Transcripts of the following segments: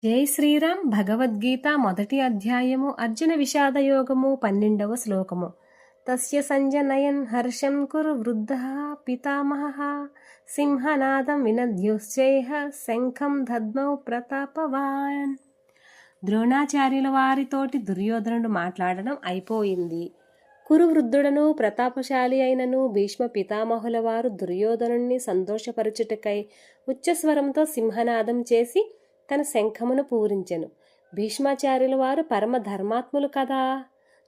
జై శ్రీరామ్. భగవద్గీత మొదటి అధ్యాయము అర్జున విషాదయోగము 12వ శ్లోకము. తస్య సంజనయన్ హర్షం కురు వృద్ధః పితామహః సింహనాదం వినద్యోశ్చైః శంఖం దద్మౌ ప్రతాపవాన్. ద్రోణాచార్యుల వారితోటి దుర్యోధనుడు మాట్లాడడం అయిపోయింది. కురువృద్ధుడను ప్రతాపశాలి అయినను భీష్మ పితామహుల వారు దుర్యోధనుణ్ణి సంతోషపరచుటకై ఉచ్చస్వరంతో సింహనాదం చేసి తన శంఖమును పూరించెను. భీష్మాచార్యుల వారు పరమ ధర్మాత్ములు కదా.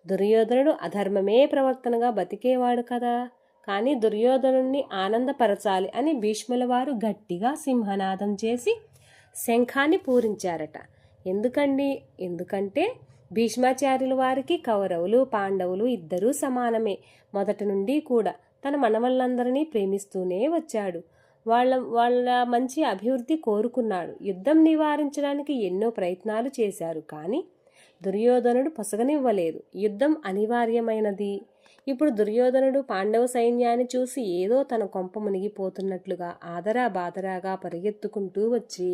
దుర్యోధనుడు అధర్మమే ప్రవర్తనగా బతికేవాడు కదా. కానీ దుర్యోధనుణ్ణి ఆనందపరచాలి అని భీష్ముల వారు గట్టిగా సింహనాదం చేసి శంఖాన్ని పూరించారట. ఎందుకంటే భీష్మాచార్యుల వారికి కౌరవులు పాండవులు ఇద్దరూ సమానమే. మొదటి నుండి కూడా తన మనవళ్ళందరినీ ప్రేమిస్తూనే వచ్చాడు. వాళ్ళ మంచి అభివృద్ధి కోరుకున్నాడు. యుద్ధం నివారించడానికి ఎన్నో ప్రయత్నాలు చేశారు. కానీ దుర్యోధనుడు పొసగనివ్వలేదు. యుద్ధం అనివార్యమైనది. ఇప్పుడు దుర్యోధనుడు పాండవ సైన్యాన్ని చూసి ఏదో తన కొంప మునిగిపోతున్నట్లుగా ఆదరా బాదరాగా పరిగెత్తుకుంటూ వచ్చి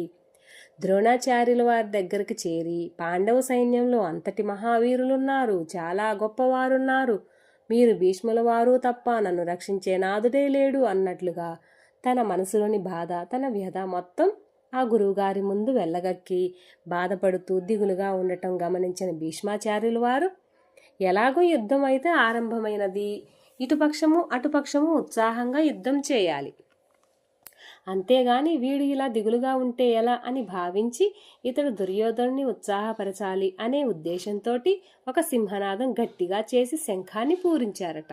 ద్రోణాచార్యుల వారి దగ్గరికి చేరి, పాండవ సైన్యంలో అంతటి మహావీరులున్నారు, చాలా గొప్పవారున్నారు, మీరు భీష్ముల వారు తప్ప నన్ను రక్షించే నాదుడే లేడు అన్నట్లుగా తన మనసులోని బాధ, తన వ్యధ మొత్తం ఆ గురువుగారి ముందు వెళ్ళగక్కి బాధపడుతూ దిగులుగా ఉండటం గమనించిన భీష్మాచార్యుల వారు, ఎలాగో యుద్ధం అయితే ఆరంభమైనది, ఇటుపక్షము అటుపక్షము ఉత్సాహంగా యుద్ధం చేయాలి, అంతేగాని వీడు ఇలా దిగులుగా ఉంటే ఎలా అని భావించి ఇతడు దుర్యోధనుని ఉత్సాహపరచాలి అనే ఉద్దేశంతో ఒక సింహనాదం గట్టిగా చేసి శంఖాన్ని పూరించారట.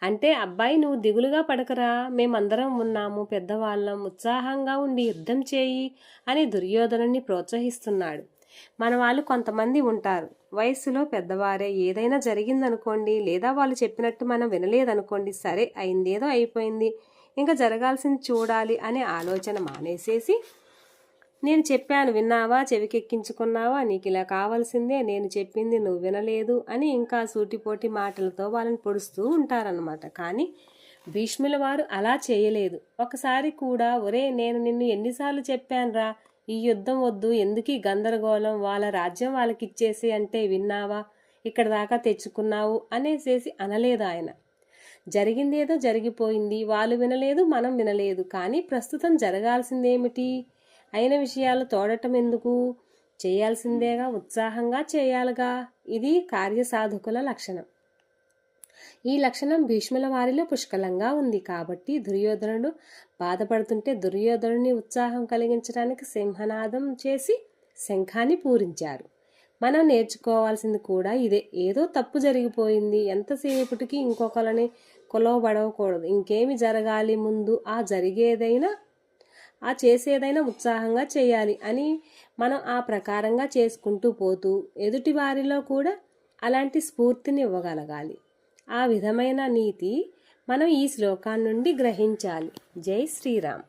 అంటే, అబ్బాయి నువ్వు దిగులుగా పడకరా, మేమందరం ఉన్నాము, పెద్దవాళ్ళం, ఉత్సాహంగా ఉండి యుద్ధం చేయి అని దుర్యోధనుని ప్రోత్సహిస్తున్నాడు. మన వాళ్ళు కొంతమంది ఉంటారు, వయస్సులో పెద్దవారే, ఏదైనా జరిగిందనుకోండి, లేదా వాళ్ళు చెప్పినట్టు మనం వినలేదనుకోండి, సరే అయిందేదో అయిపోయింది, ఇంకా జరగాల్సింది చూడాలి అనే ఆలోచన మానేసేసి, నేను చెప్పాను విన్నావా, చెవికెక్కించుకున్నావా, నీకు ఇలా కావాల్సిందే, నేను చెప్పింది నువ్వు వినలేదు అని ఇంకా సూటిపోటి మాటలతో వాళ్ళని పొడుస్తూ ఉంటారన్నమాట. కానీ భీష్ముల వారు అలా చేయలేదు. ఒకసారి కూడా, ఒరే నేను నిన్ను ఎన్నిసార్లు చెప్పానురా, ఈ యుద్ధం వద్దు, ఎందుకీ గందరగోళం, వాళ్ళ రాజ్యం వాళ్ళకిచ్చేసి అంటే విన్నావా, ఇక్కడ దాకా తెచ్చుకున్నావు అనేసేసి అనలేదు ఆయన. జరిగిందేదో జరిగిపోయింది, వాళ్ళు వినలేదు, మనం వినలేదు, కానీ ప్రస్తుతం జరగాల్సిందేమిటి, అయిన విషయాలు తోడటం ఎందుకు, చేయాల్సిందేగా, ఉత్సాహంగా చేయాలిగా. ఇది కార్యసాధకుల లక్షణం. ఈ లక్షణం భీష్ముల వారిలో పుష్కలంగా ఉంది. కాబట్టి దుర్యోధనుడు బాధపడుతుంటే దుర్యోధనుని ఉత్సాహం కలిగించడానికి సింహనాదం చేసి శంఖాన్ని పూరించారు. మనం నేర్చుకోవాల్సింది కూడా ఇదే. ఏదో తప్పు జరిగిపోయింది, ఎంతసేపటికి ఇంకొకరిని కొలవబడకూడదు, ఇంకేమి జరగాలి ముందు, ఆ చేసేదైనా ఉత్సాహంగా చేయాలి అని మనం ఆ ప్రకారంగా చేసుకుంటూ పోతూ ఎదుటి వారిలో కూడా అలాంటి స్ఫూర్తిని ఇవ్వగలగాలి. ఆ విధమైన నీతి మనం ఈ శ్లోకాన్ని నుండి గ్రహించాలి. జై శ్రీరామ్.